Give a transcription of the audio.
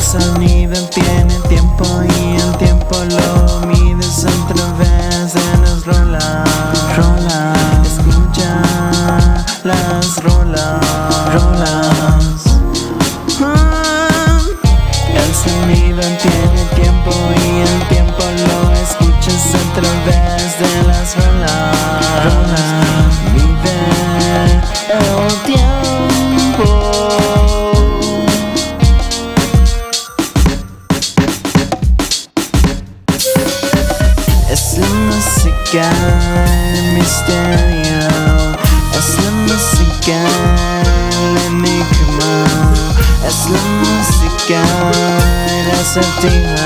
sonido tiene tiempo y el tiempo lo mides a través de las rolas. Escucha las rolas. El sonido tiene tiempo y el tiempo lo escuchas a través de las rolas. Vive el tiempo. Es la música el misterio, es la música el enigma, es la música el acertijo.